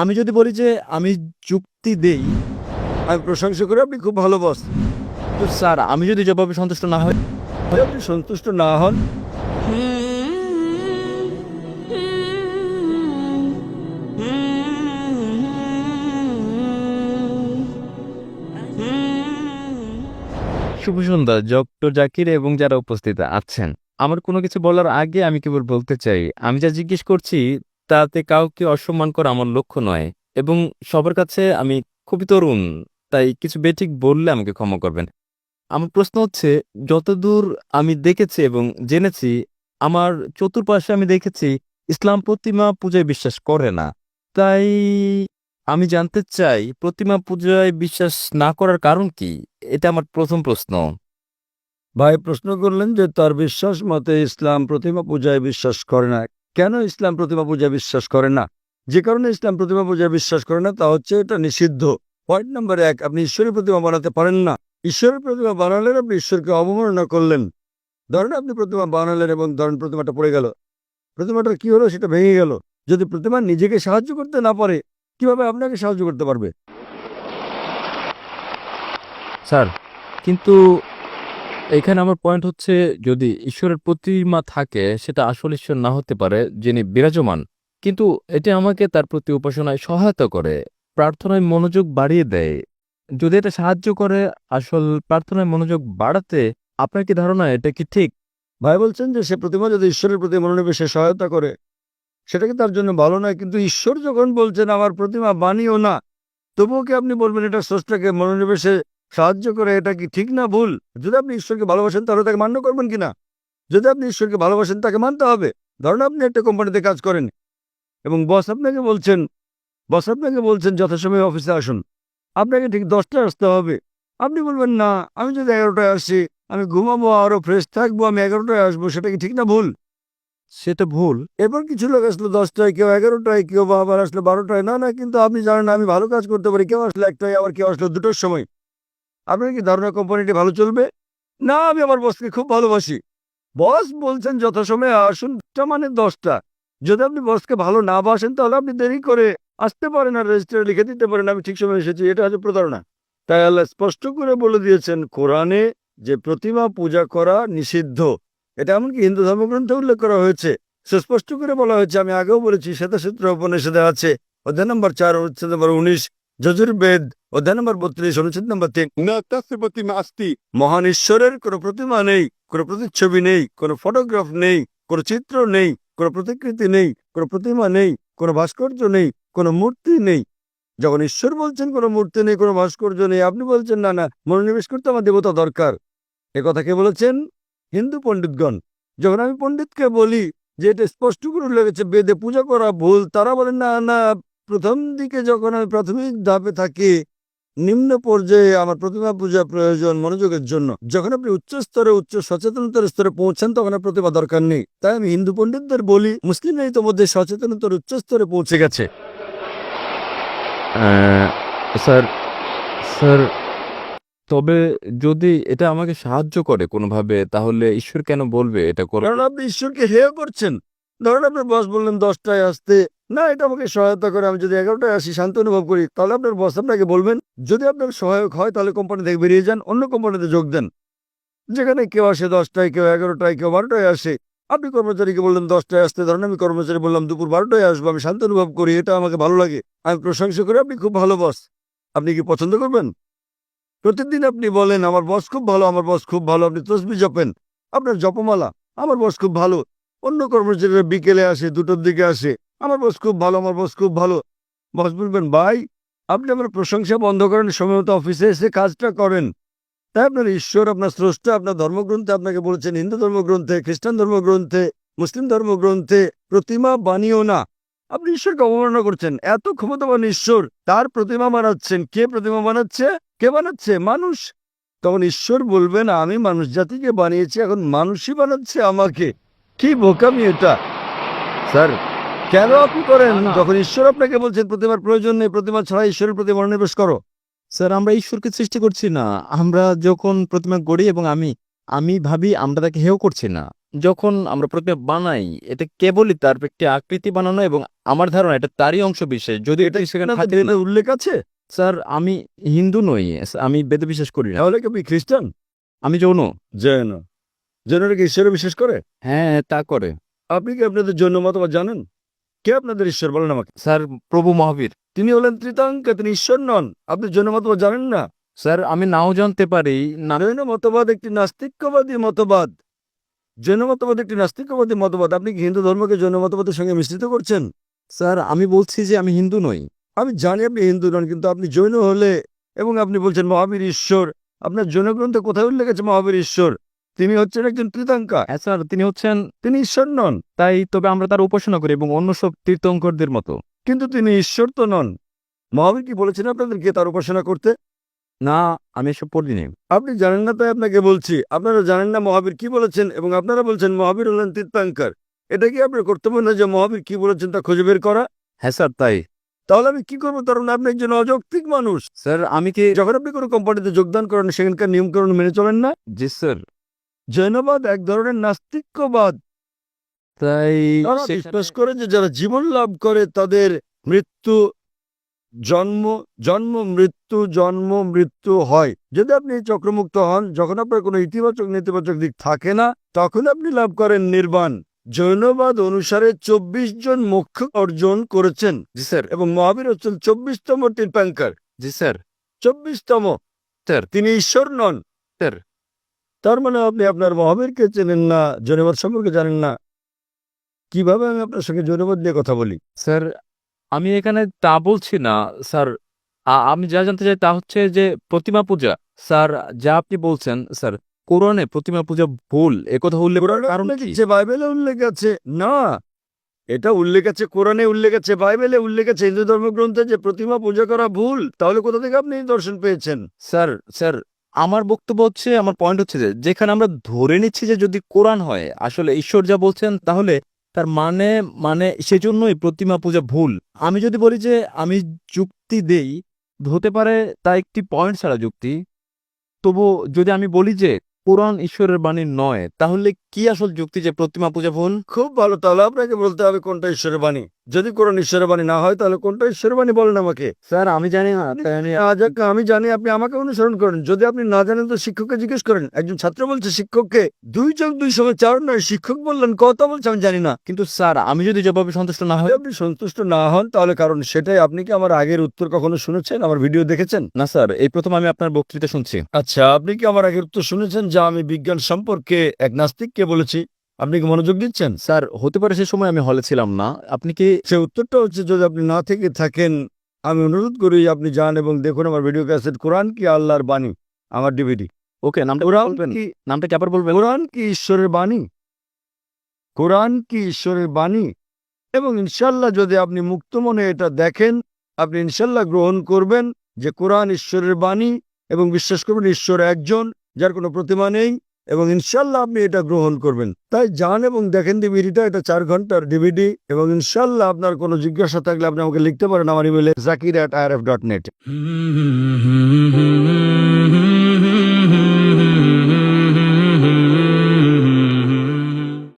আমি যদি বলি যে আমি যুক্তি দেই, আমি প্রশংসা করি আপনি খুব ভালো বস। তো স্যার আমি যদি জবাবে সন্তুষ্ট না হই, আপনি সন্তুষ্ট না হন, শুভ সন্ধ্যা ডক্টর জাকির এবং যারা উপস্থিত আছেন। আমার কোনো কিছু বলার আগে আমি কেবল বলতে চাই, আমি যা জিজ্ঞেস করছি তাতে কাউকে অসম্মান করা আমার লক্ষ্য নয়, এবং সবার কাছে আমি খুবই তরুণ, তাই কিছু বেঠিক বললে আমাকে ক্ষমা করবেন। আমার প্রশ্ন হচ্ছে, যতদূর আমি দেখেছি এবং জেনেছি, আমার চতুর্পাশে আমি দেখেছি ইসলাম প্রতিমা পূজায় বিশ্বাস করে না। তাই আমি জানতে চাই প্রতিমা পূজায় বিশ্বাস না করার কারণ কি? এটা আমার প্রথম প্রশ্ন। ভাই প্রশ্ন করলেন যে তার বিশ্বাস মতে ইসলাম প্রতিমা পূজায় বিশ্বাস করে না। কেন ইসলাম প্রতিমা পূজায় বিশ্বাস করে না? যে কারণে ইসলাম প্রতিমা পূজায় বিশ্বাস করে না তা হচ্ছে এটা নিষিদ্ধ। পয়েন্ট নাম্বার 1, আপনি ঈশ্বরের প্রতিমা বানাতে পারেন না। ঈশ্বরের প্রতিমা বানালেন আপনি ঈশ্বরকে অবমাননা করলেন। ধরেন আপনি প্রতিমা বানালেন এবং ধরেন প্রতিমাটা পড়ে গেল, প্রতিমাটার কি হলো? সেটা ভেঙে গেল। যদি প্রতিমা নিজেকে সাহায্য করতে না পারে, কিভাবে আপনাকে সাহায্য করতে পারবে? স্যার, কিন্তু এখানে আমার পয়েন্ট হচ্ছে, যদি ঈশ্বরের প্রতিমা থাকে সেটা আসল ঈশ্বর না হতে পারে যিনি বিরাজমান, কিন্তু এটি আমাকে তার প্রতি উপাসনায় সহায়তা করে, প্রার্থনায় মনোযোগ বাড়িয়ে দেয়। যদি এটা সাহায্য করে আসল প্রার্থনায় মনোযোগ বাড়াতে, আপনার কি ধারণা এটা কি ঠিক? ভাই বলছেন যে সে প্রতিমা যদি ঈশ্বরের প্রতি মনোনিবেশে সহায়তা করে সেটা কি তার জন্য ভালো নয়? কিন্তু ঈশ্বর যখন বলছেন আমার প্রতিমা বানিও না, তবুও কি আপনি বলবেন এটা স্রষ্টাকে মনোনিবেশে সাহায্য করে? এটা কি ঠিক না ভুল? যদি আপনি ঈশ্বরকে ভালোবাসেন তাহলে তাকে মান্য করবেন কিনা? যদি আপনি ঈশ্বরকে ভালোবাসেন তাকে মানতে হবে। ধরুন আপনি একটা কোম্পানিতে কাজ করেন এবং বস আপনাকে বলছেন যথাসময়ে অফিসে আসুন। আপনাকে ঠিক 10টায় আসতে হবে। আপনি বলবেন না, আমি যদি 11টায় আসি, আমি ঘুমাবো, আরো ফ্রেশ থাকবো, আমি 11টায় আসবো। সেটা কি ঠিক না ভুল? সেটা ভুল। এরপর কিছু লোক আসলো 10টায়, কেউ 11টায়, কেউ বা আবার আসলো 12টায়। না না, কিন্তু আপনি জানেন আমি ভালো কাজ করতে পারি। কেউ আসলো 1টায়, আবার কেউ আসলো 2টোর সময়। আপনার কি ধারণা কোম্পানিটি ভালো চলবে? না, আমি আমার বসকে খুব ভালোবাসি। বস বলছেন যথাসময়ে আসুন, টা মানে 10টা। যদি আপনি বসকে ভালো না বাসেন তাহলে আপনি দেরি করে আসতে পারেন আর রেজিস্টারে লিখে দিতে পারেন আমি ঠিক সময় এসেছি। এটা হচ্ছে প্রতারণা। তাই আল্লাহ স্পষ্ট করে বলে দিয়েছেন কোরআনে যে প্রতিমা পূজা করা নিষিদ্ধ। এটা এমনকি হিন্দু ধর্মগ্রন্থে উল্লেখ করা হয়েছে। সুস্পষ্ট করে বলা হয়েছে, আমি আগেও বলেছি, শ্বেতাসূত্র উপনিষদে আছে, অধ্যায় নম্বর 4 অনুচ্ছেদ নম্বর 19, যজুর্বেদ অধ্যায় নম্বর 32 অনুচ্ছেদ নম্বর 3, না তাস্য প্রতিমা আস্তি, মহান ঈশ্বরের কোনো প্রতিমা নেই, কোনো প্রতিচ্ছবি নেই, কোনো ফটোগ্রাফ নেই, কোনো চিত্র নেই, কোনো প্রতিকৃতি নেই, কোনো প্রতিমা নেই, কোনো ভাস্কর্য নেই, কোনো মূর্তি নেই। যখন ঈশ্বর বলছেন কোনো মূর্তি নেই, কোনো ভাস্কর্য নেই, আপনি বলছেন না না, মনোনিবেশ করতে আমার দেবতা দরকার। এ কথা কে বলেছেন? হিন্দু পণ্ডিতগণ। যখন আমি পণ্ডিতকে বলি যে এটা স্পষ্ট করে লেগেছে বেদে পূজা করা ভুল, তারা বলেন না না, প্রথম দিকে যখন আমি প্রাথমিক ধাপে থাকি, নিম্ন পর্যায়ে আমার প্রতিমা পূজা প্রয়োজন মনোযোগের জন্য। যখন আপনি উচ্চ স্তরে, উচ্চ সচেতনতার স্তরে পৌঁছান তখন আর প্রতিমা দরকার নেই। তাই আমি হিন্দু পণ্ডিতদের বলি, মুসলিমরা ইতোমধ্যে সচেতনতার উচ্চ স্তরে পৌঁছে গেছে। আহ, স্যার স্যার তবে যদি এটা আমাকে সাহায্য করে কোনোভাবে, তাহলে ঈশ্বর কেন বলবে এটা করো? কারণ আপনি ঈশ্বরকে হেয় করছেন। ধরুন আপনার বস বললেন 10টায় আসতে, না এটা আমাকে সহায়তা করে, আমি যদি 11টায় আসি শান্তি অনুভব করি, তাহলে আপনার বস আপনাকে বলবেন। যদি আপনার সহায়ক হয় তাহলে কোম্পানি থেকে বেরিয়ে যান, অন্য কোম্পানিতে যোগ দেন, যেখানে কেউ আসে 10টায়, কেউ 11টায়, কেউ 12টায় আসে। আপনি কর্মচারীকে বললেন 10টায় আসতে, ধরেন আমি কর্মচারী বললাম দুপুর 12টায় আসবো, আমি শান্তি অনুভব করি, এটা আমাকে ভালো লাগে, আমি প্রশংসা করি আপনি খুব ভালো বস। আপনি কি পছন্দ করবেন? প্রতিদিন আপনি বলেন আমার বস খুব ভালো, আমার বস খুব ভালো, আপনি তসবিহ জপেন, আপনার জপমালা, আমার বস খুব ভালো। অন্য কর্মচারীরা বিকেলে আসে, 2টোর দিকে আসে, আমার বস খুব ভালো, আমার বস খুব ভালো। বস বলবেন ভাই, আপনি আমার প্রশংসা বন্ধ করেন, সময় মতো অফিসে এসে কাজটা করেন। তাই আপনার ঈশ্বর, আপনার স্রষ্টা আপনার ধর্মগ্রন্থে আপনাকে বলেছেন, হিন্দু ধর্মগ্রন্থে, খ্রিস্টান ধর্মগ্রন্থে, মুসলিম ধর্মগ্রন্থে, প্রতিমা বানিও না। আপনি ঈশ্বরকে অবমাননা করছেন। এত ক্ষমতাবান ঈশ্বর, তার প্রতিমা বানাচ্ছেন। কে প্রতিমা বানাচ্ছে? কে বানাচ্ছে? মানুষ। তখন ঈশ্বর বলবেন আমি মানুষ জাতিকে বানিয়েছি, এখন মানুষই বানাচ্ছে আমাকে। কি বোকামি এটা! স্যার, কেন আপনি করেন না, না। যখন ঈশ্বর আপনাকে বলছেন প্রতিমার প্রয়োজন নেই, প্রতিমা ছাড়া ঈশ্বরের প্রতি মনোনিবেশ করো? স্যার, আমরা ঈশ্বরকে সৃষ্টি করছি না। আমরা যখন প্রতিমা গড়ি এবং আমি আমি ভাবি আমরা তাকে হেয় করছি না। যখন আমরা প্রতিমা বানাই এটা কেবলই তার একটি আকৃতি বানানো এবং আমার ধারণা এটা তারই অংশ বিশেষ যদি এটা সেখানে আপনাদের থাকে না। বেদে উল্লেখ আছে? স্যার আমি হিন্দু নই, আমি বেদে বিশ্বাস করি না, তাহলে কি আপনি খ্রিস্টান? আমি যৌন। জৈন। জৈনরা কি ঈশ্বরে বিশ্বাস করে? হ্যাঁ তা করে। আপনি কি আপনাদের জৈন মতবাদ জানেন? কে আপনাদের ঈশ্বর বলেন আমাকে? স্যার প্রভু মহাবীর। তিনি হলেন ত্রিতাঙ্ক, তিনি ঈশ্বর নন। আপনি জৈন মতবাদ জানেন না? স্যার আমি নাও জানতে পারি না। জৈন মতবাদ একটি নাস্তিক্যবাদী মতবাদ। জৈন মতবাদ একটি নাস্তিক্যবাদী মতবাদ। আপনি কি হিন্দু ধর্মকে জৈন মতবাদের সঙ্গে মিশ্রিত করছেন? স্যার আমি বলছি যে আমি হিন্দু নই। আমি জানি আপনি হিন্দু নন, কিন্তু আপনি জৈন হলে এবং আপনি বলছেন মহাবীর ঈশ্বর, আপনার জৈন গ্রন্থে কোথায় উল্লেখ আছে মহাবীর ঈশ্বর? তিনি হচ্ছেন একজন ত্রিতাঙ্কা, হ্যাঁ স্যার তিনি হচ্ছেন, তিনি ঈশ্বর নন। তাই তবে আমরা তার উপাসনা করি এবং অন্য সব তীর্থঙ্করদের মতো। কিন্তু তিনি ঈশ্বর তো নন। মহাবীর কি বলেছেন আপনাদেরকে তার উপাসনা করতে? না আমি এসব পড়িনি। আপনি জানেন না তাই আপনাকে বলছি। আপনারা জানেন না মহাবীর কি বলেছেন এবং আপনারা বলছেন মহাবীর হলেন তীর্থাঙ্কর। এটা কি আপনার কর্তব্য না যে মহাবীর কি বলেছেন তা খুঁজে বের করা? হ্যাঁ স্যার তাই। তাহলে আমি কি করবো? কারণ আপনি একজন অযৌক্তিক মানুষ। স্যার আমি কি, যখন আপনি কোনো কোম্পানিতে যোগদান করেন সেখানকার নিয়মকানুন মেনে চলেন না। জি স্যার। জৈনবাদ এক ধরনের নাস্তিক্যবাদ। তাই তারা বিশ্বাস করে যে যারা জীবন লাভ করে তাদের মৃত্যু জন্ম জন্ম মৃত্যু জন্ম মৃত্যু হয়। যদি আপনি চক্রমুক্ত হন, যখন আপনার কোনো ইতিবাচক নেতিবাচক দিক থাকে না, তখন আপনি লাভ করেন নির্বাণ। জৈনবাদ অনুসারে 24 জন মোক্ষ অর্জন করেছেন জি স্যার। এবং মহাবীর হচ্ছেন 24তম তীর্থাঙ্কর। জি স্যার। 24তম। স্যার। তিনি ঈশ্বর নন। স্যার। তার মানে আপনি আপনার মহাবীরকে চেনেন না, জৈনবাদ সম্পর্কে জানেন না। কিভাবে আমি আপনার সঙ্গে জৈনবাদ নিয়ে কথা বলি? স্যার আমি এখানে তা বলছি না স্যার। আমি যা জানতে চাই তা হচ্ছে যে প্রতিমা পূজা, স্যার যা আপনি বলছেন স্যার কোরআনে প্রতিমা পূজা ভুল একথা উল্লেখ করার কোরআনে কারণ উল্লেখ কি? আছে, বাইবেলে উল্লেখ আছে। না, এটা উল্লেখ আছে, কোরআনে উল্লেখ আছে, বাইবেলে উল্লেখ আছে, হিন্দু ধর্মগ্রন্থে যে প্রতিমা পূজা করা ভুল। তাহলে কোথা থেকে আপনি এই দর্শন পেয়েছেন? স্যার স্যার আমার বক্তব্য হচ্ছে, আমার পয়েন্ট হচ্ছে যে যেখানে আমরা ধরে নিচ্ছি যে যদি কোরআন হয় আসলে ঈশ্বর যা বলছেন তাহলে তার মানে মানে সেজন্যই প্রতিমা পূজা ভুল। আমি যদি বলি যে আমি যুক্তি দেই, হতে পারে তা একটি পয়েন্ট ছাড়া যুক্তি। তবু যদি আমি বলি যে কোরআন ঈশ্বরের বাণী নয় তাহলে কি আসল যুক্তি যে প্রতিমা পূজা ভুল? খুব ভালো, তাহলে আপনাকে বলতে হবে কোনটা ঈশ্বরের বাণী। যদি কোরআন ঈশ্বরের বাণী না হয় তাহলে কোনটা ঈশ্বরের বাণী বলেন আমাকে। স্যার আমি জানি না, তাই আমি আমি জানি, আপনি আমাকে অনুসরণ করেন। যদি আপনি না জানেন তো শিক্ষককে জিজ্ঞেস করেন। একজন ছাত্র বলছে শিক্ষককে 2+2=4 নয়, শিক্ষক বললেন কত বলছে আমি জানি না। কিন্তু স্যার আমি যদি জবাবে সন্তুষ্ট না হই? যদি আপনি সন্তুষ্ট না হন তাহলে কারণ সেটাই। আপনি কি আমার আগের উত্তর কখনো শুনেছেন, আমার ভিডিও দেখেছেন? না স্যার এই প্রথম আমি আপনার বক্তৃতা শুনছি। আচ্ছা, আপনি কি আমার আগের উত্তর শুনেছেন যা আমি বিজ্ঞান সম্পর্কে এক নাস্তিককে বলেছি? আপনি কি মনোযোগ দিচ্ছেন? স্যার হতে পারে সে সময় আমি হলে ছিলাম না, আপনি কি? সে উত্তরটা হচ্ছে, যদি আপনি না থেকে থাকেন আমি অনুরোধ করি আপনি যান এবং দেখুন আমার ভিডিও ক্যাসেট কোরআন কি আল্লাহর বাণী, আমার ডিভিডি। ওকে নামটা কোরআন বলবেন? কি নামটা কি আবার বলবেন? কোরআন কি ঈশ্বরের বাণী? কোরআন কি ঈশ্বরের বাণী? এবং ইনশাল্লাহ যদি আপনি মুক্ত মনে এটা দেখেন, আপনি ইনশাল্লাহ গ্রহণ করবেন যে কোরআন ঈশ্বরের বাণী এবং বিশ্বাস করবেন ঈশ্বর একজন, যার কোনো প্রতিমা নেই, এবং ইনশাল্লাহ আপনি এটা গ্রহণ করবেন। তাই যান এবং দেখেন ডিভিডিটা, এটা 4 ঘন্টার ডিভিডি। এবং ইনশাল্লাহ আপনার কোনো জিজ্ঞাসা থাকলে আপনি আমাকে লিখতে পারেন আমার ইমেলে zakir@irf.net।